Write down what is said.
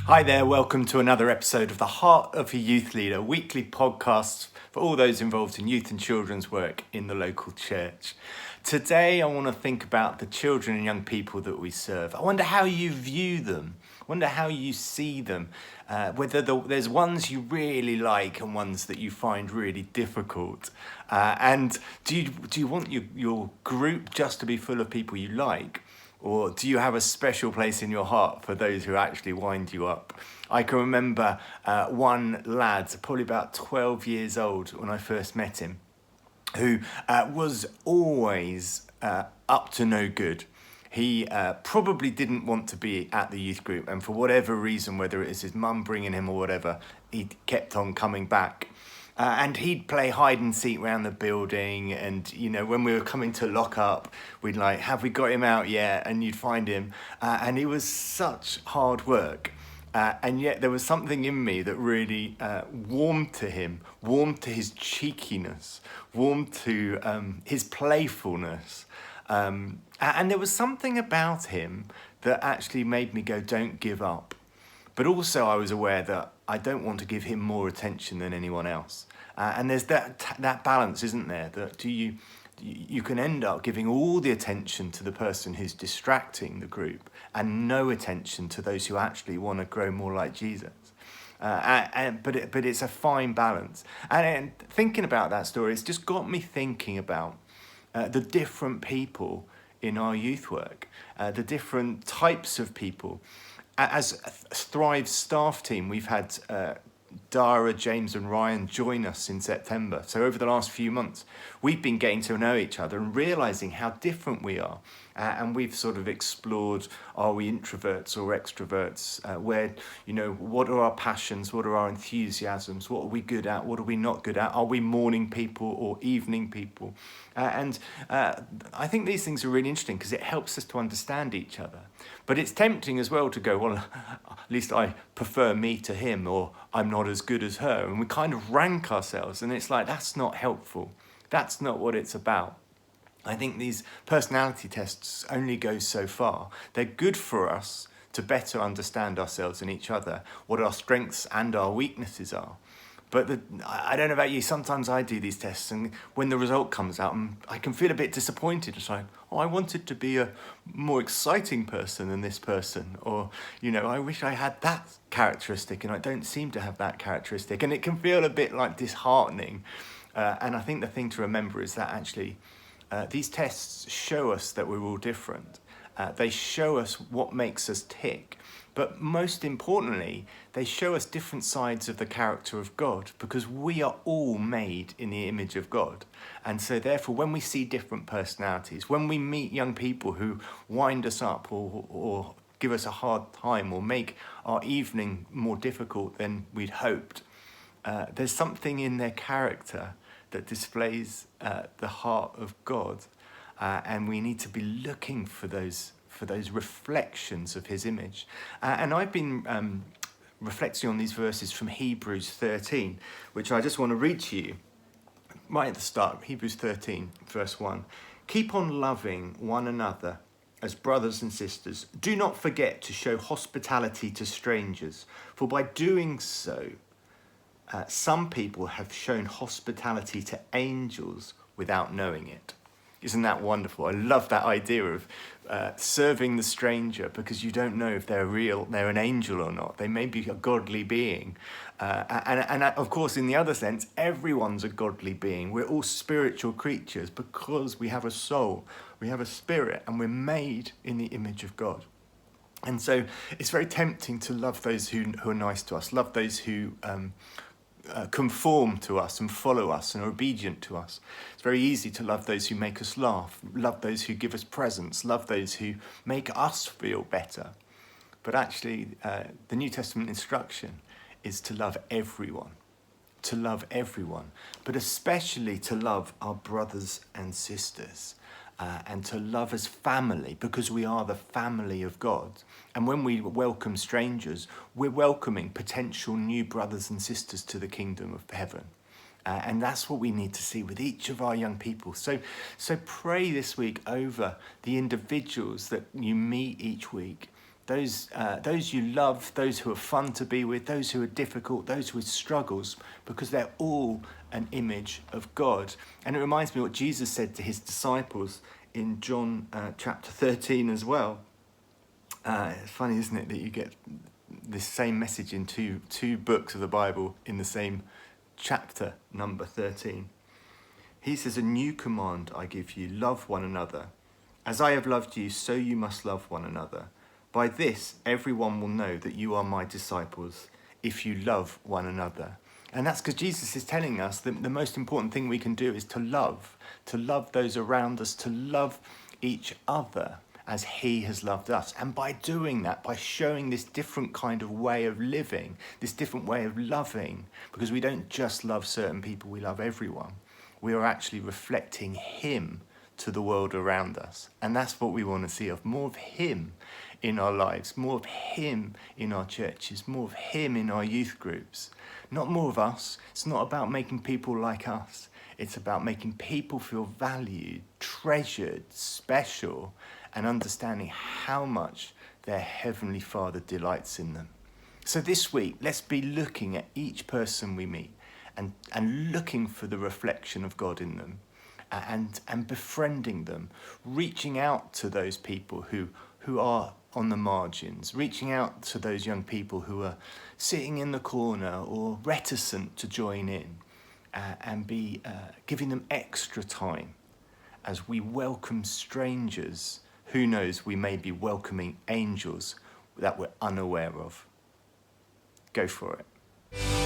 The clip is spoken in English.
Hi there, welcome to another episode of The Heart of a Youth Leader, weekly podcast for all those involved in youth and children's work in the local church. Today I want to think about the children and young people that we serve. I wonder how you view them, I wonder how you see them, whether there's ones you really like and ones that you find really difficult. And do you want your group just to be full of people you like? Or do you have a special place in your heart for those who actually wind you up? I can remember one lad, probably about 12 years old when I first met him, who was always up to no good. He probably didn't want to be at the youth group, and for whatever reason, whether it was his mum bringing him or whatever, he kept on coming back. And he'd play hide and seek around the building, and when we were coming to lock up, we'd like, have we got him out yet? And you'd find him, and it was such hard work. And yet there was something in me that really warmed to him, warmed to his cheekiness, warmed to his playfulness. And there was something about him that actually made me go, don't give up. But also I was aware that I don't want to give him more attention than anyone else. And there's that balance, isn't there? That you can end up giving all the attention to the person who's distracting the group and no attention to those who actually want to grow more like Jesus. But it's a fine balance. And thinking about that story, it's just got me thinking about the different people in our youth work, the different types of people. As Thrive's staff team, we've had Dara, James and Ryan join us in September. So over the last few months, we've been getting to know each other and realising how different we are. And we've sort of explored, are we introverts or extroverts? What are our passions? What are our enthusiasms? What are we good at? What are we not good at? Are we morning people or evening people? I think these things are really interesting because it helps us to understand each other. But it's tempting as well to go, well, at least I prefer me to him, or I'm not as good as her. And we kind of rank ourselves, and it's like, that's not helpful. That's not what it's about. I think these personality tests only go so far. They're good for us to better understand ourselves and each other, what our strengths and our weaknesses are. But I don't know about you, sometimes I do these tests and when the result comes out, I can feel a bit disappointed. It's like, I wanted to be a more exciting person than this person. Or, I wish I had that characteristic and I don't seem to have that characteristic. And it can feel a bit like disheartening. And I think the thing to remember is that actually these tests show us that we're all different. They show us what makes us tick. But most importantly, they show us different sides of the character of God, because we are all made in the image of God. And so therefore, when we see different personalities, when we meet young people who wind us up or give us a hard time or make our evening more difficult than we'd hoped, there's something in their character that displays the heart of God. And we need to be looking for those reflections of his image. And I've been reflecting on these verses from Hebrews 13, which I just want to read to you. Right at the start, Hebrews 13, verse 1. Keep on loving one another as brothers and sisters. Do not forget to show hospitality to strangers, for by doing so, some people have shown hospitality to angels without knowing it. Isn't that wonderful? I love that idea of serving the stranger, because you don't know if they're an angel or not. They may be a godly being. And of course, in the other sense, everyone's a godly being. We're all spiritual creatures because we have a soul, we have a spirit, and we're made in the image of God. And so it's very tempting to love those who are nice to us, love those who conform to us and follow us and are obedient to us. It's very easy to love those who make us laugh, love those who give us presents, love those who make us feel better. But actually, the New Testament instruction is to love everyone, but especially to love our brothers and sisters. And to love as family, because we are the family of God. And when we welcome strangers, we're welcoming potential new brothers and sisters to the kingdom of heaven. And that's what we need to see with each of our young people. So pray this week over the individuals that you meet each week, those you love, those who are fun to be with, those who are difficult, those with struggles, because they're all an image of God. And it reminds me what Jesus said to his disciples in John chapter 13 as well. It's funny, isn't it, that you get this same message in two books of the Bible in the same chapter, number 13. He says, "A new command I give you, love one another. As I have loved you, so you must love one another. By this, everyone will know that you are my disciples, if you love one another." And that's because Jesus is telling us that the most important thing we can do is to love those around us, to love each other as he has loved us. And by doing that, by showing this different kind of way of living, this different way of loving, because we don't just love certain people, we love everyone, we are actually reflecting him to the world around us. And that's what we want to see of more of him in our lives, more of him in our churches, more of him in our youth groups. Not more of us. It's not about making people like us. It's about making people feel valued, treasured, special, and understanding how much their Heavenly Father delights in them. So this week, let's be looking at each person we meet and looking for the reflection of God in them, and befriending them, reaching out to those people who are on the margins, reaching out to those young people who are sitting in the corner or reticent to join in, and be giving them extra time as we welcome strangers. Who knows, we may be welcoming angels that we're unaware of. Go for it.